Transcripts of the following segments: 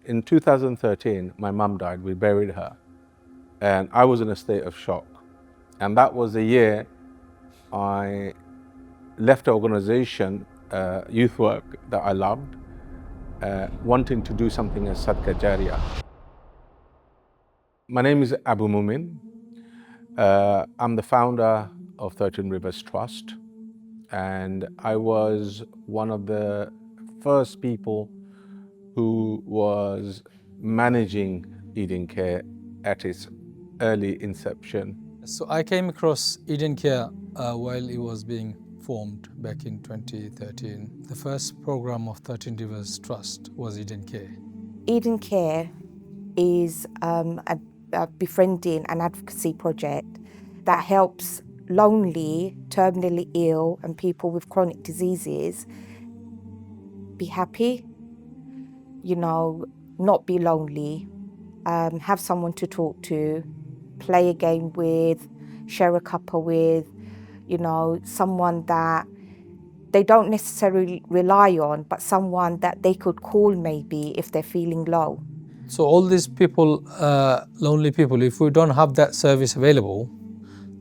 In 2013, my mum died. We buried her. And I was in a state of shock. And that was the year I left an organization, youth work that I loved, wanting to do something as Sadqa Jariyah. My name is Abu Mumin. I'm the founder of 13 Rivers Trust, and I was one of the first people who was managing Eden Care at its early inception. So I came across Eden Care while it was being formed back in 2013. The first program of 13 Rivers Trust was Eden Care. Eden Care is a befriending and advocacy project that helps lonely, terminally ill and people with chronic diseases be happy, not be lonely, have someone to talk to, play a game with, share a cuppa with, someone that they don't necessarily rely on, but someone that they could call maybe if they're feeling low. So all these people, lonely people, if we don't have that service available,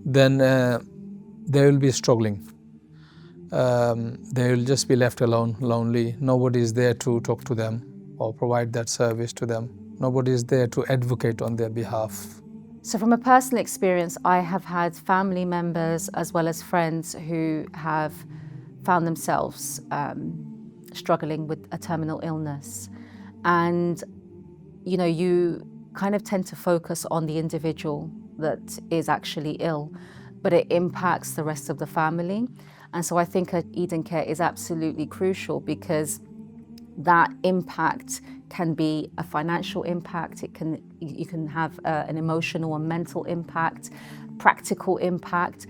then they will be struggling. They will just be left alone, lonely. Nobody is there to talk to them or provide that service to them. Nobody is there to advocate on their behalf. So from a personal experience, I have had family members as well as friends who have found themselves struggling with a terminal illness. And, you kind of tend to focus on the individual that is actually ill, but it impacts the rest of the family. And so I think Eden Care is absolutely crucial because that impact can be a financial impact, you can have an emotional and mental impact, practical impact.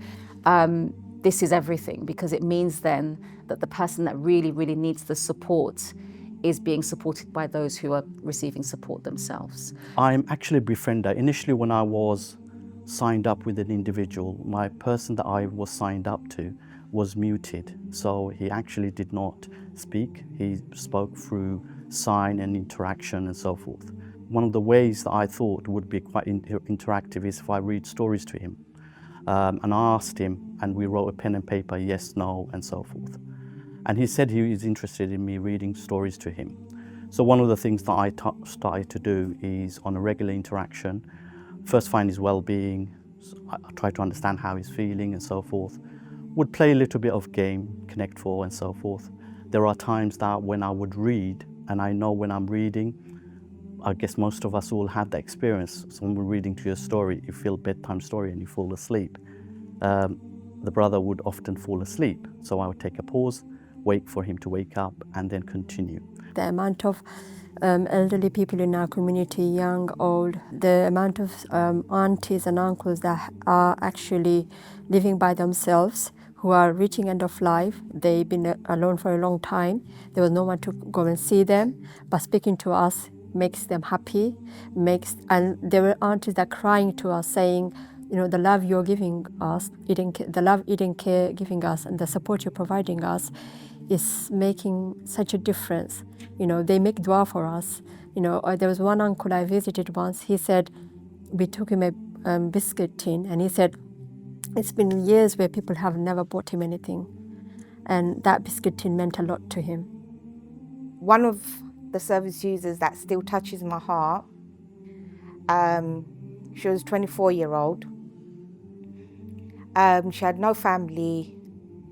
This is everything because it means then that the person that really, really needs the support is being supported by those who are receiving support themselves. I'm actually a befriender. Initially when I was signed up with an individual, my person that I was signed up to was muted. So he actually did not speak. He spoke through sign and interaction and so forth. One of the ways that I thought would be quite interactive is if I read stories to him. And I asked him, and we wrote a pen and paper, yes, no, and so forth. And he said he was interested in me reading stories to him. So one of the things that I started to do is on a regular interaction, first find his well-being, I try to understand how he's feeling and so forth. Would play a little bit of game, Connect 4 and so forth. There are times that when I would read, and I know when I'm reading, I guess most of us all have that experience. Someone reading to you a story, you feel bedtime story and you fall asleep. The brother would often fall asleep. So I would take a pause, wait for him to wake up and then continue. The amount of elderly people in our community, young, old, the amount of aunties and uncles that are actually living by themselves, who are reaching end of life. They've been alone for a long time. There was no one to go and see them, but speaking to us makes them happy, and there were aunties that crying to us saying, the love you're giving us, the love Eden Care giving us and the support you're providing us is making such a difference. They make dua for us. There was one uncle I visited once. He said, we took him a biscuit tin, and he said, it's been years where people have never bought him anything. And that biscuit tin meant a lot to him. One of the service users that still touches my heart, she was a 24-year-old. She had no family,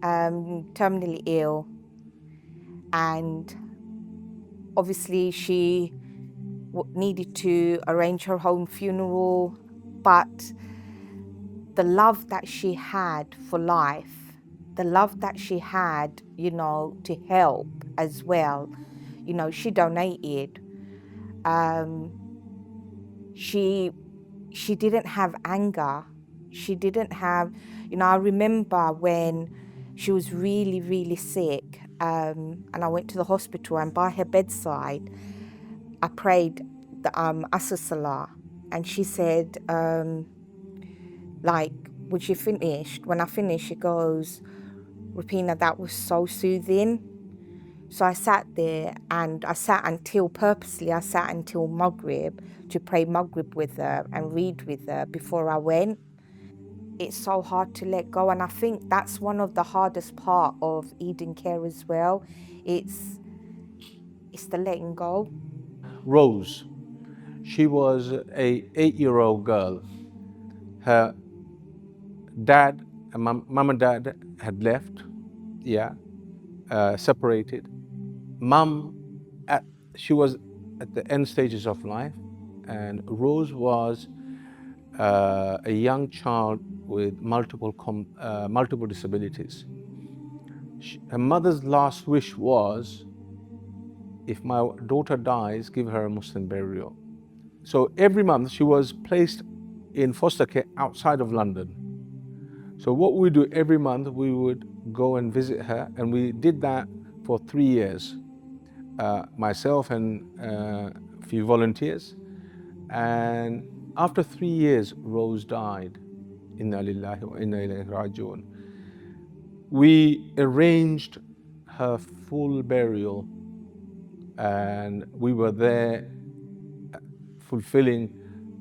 terminally ill, and obviously she needed to arrange her own funeral, but the love that she had for life, the love that she had, to help as well, she donated. She didn't have anger. She didn't have, I remember when she was really, really sick, and I went to the hospital, and by her bedside, I prayed the Asr Salah, and she said, when I finished, she goes, Rupina, that was so soothing. So I sat there and I sat until Maghrib to pray Maghrib with her and read with her before I went. It's so hard to let go, and I think that's one of the hardest part of Eden Care as well. It's the letting go. Rose, she was a 8-year-old girl. Her dad, mum and dad had left, separated. Mum, she was at the end stages of life, and Rose was a young child with multiple disabilities. Her mother's last wish was, if my daughter dies, give her a Muslim burial. So every month she was placed in foster care outside of London. So what we do every month, we would go and visit her, and we did that for 3 years. Myself and a few volunteers. And after 3 years, Rose died. Inna lillahi wa inna ilayhi raji'un. We arranged her full burial, and we were there fulfilling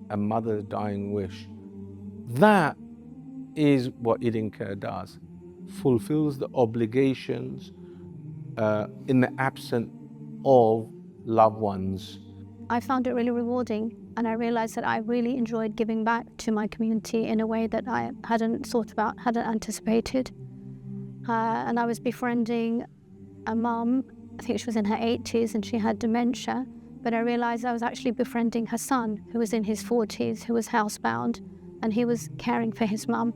a mother's dying wish. That is what Eden Care does, fulfills the obligations in the absence of loved ones. I found it really rewarding, and I realised that I really enjoyed giving back to my community in a way that I hadn't thought about, hadn't anticipated. And I was befriending a mum, I think she was in her 80s and she had dementia, but I realised I was actually befriending her son, who was in his 40s, who was housebound, and he was caring for his mum.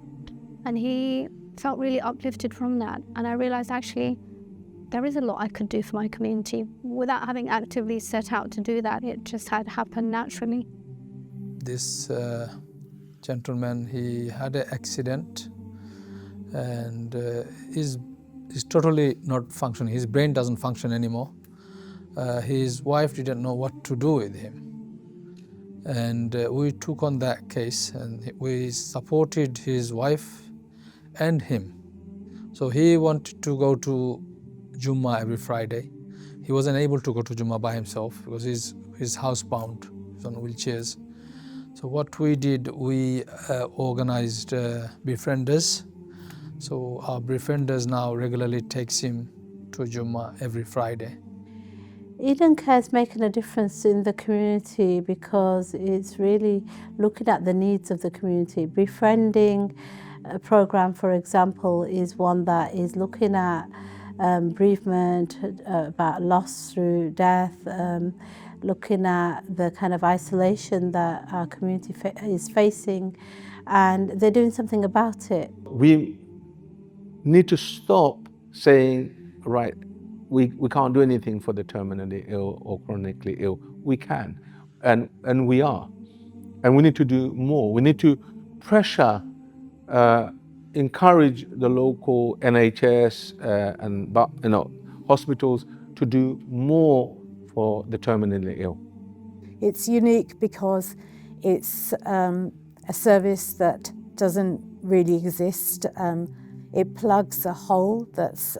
And he felt really uplifted from that. And I realised actually there is a lot I could do for my community without having actively set out to do that. It just had happened naturally. This gentleman, he had an accident and is totally not functioning. His brain doesn't function anymore. His wife didn't know what to do with him. And we took on that case and we supported his wife and him. So he wanted to go to Jummah every Friday. He wasn't able to go to Jummah by himself because he's housebound, he's on wheelchairs. So what we did, we organized befrienders. So our befrienders now regularly takes him to Jummah every Friday. Eden Care is making a difference in the community because it's really looking at the needs of the community. Befriending program, for example, is one that is looking at bereavement, about loss through death, looking at the kind of isolation that our community is facing, and they're doing something about it. We need to stop saying, right, we can't do anything for the terminally ill or chronically ill. We can, and we are. And we need to do more. We need to pressure, encourage the local NHS and hospitals to do more for the terminally ill. It's unique because it's a service that doesn't really exist. It plugs a hole that's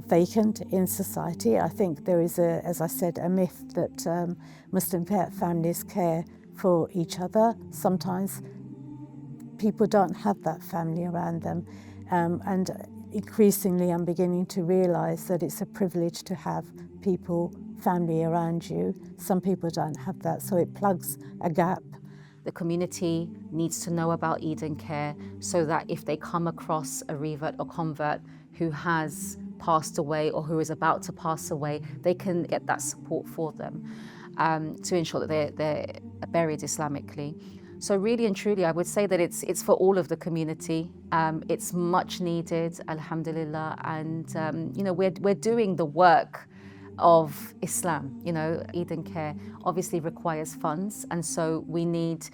vacant in society. I think there is, as I said, a myth that Muslim families care for each other. Sometimes people don't have that family around them, and increasingly I'm beginning to realise that it's a privilege to have family around you. Some people don't have that, so it plugs a gap. The community needs to know about Eden Care so that if they come across a revert or convert who has passed away or who is about to pass away, they can get that support for them to ensure that they're buried Islamically. So really and truly, I would say that it's for all of the community. It's much needed, alhamdulillah, and we're doing the work of Islam. Eden Care obviously requires funds, and so we need,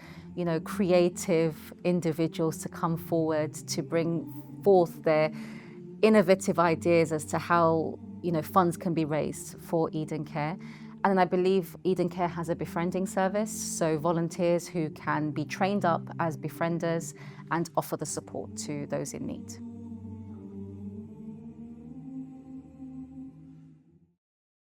creative individuals to come forward to bring forth their innovative ideas as to how, funds can be raised for Eden Care. And I believe Eden Care has a befriending service, so volunteers who can be trained up as befrienders and offer the support to those in need.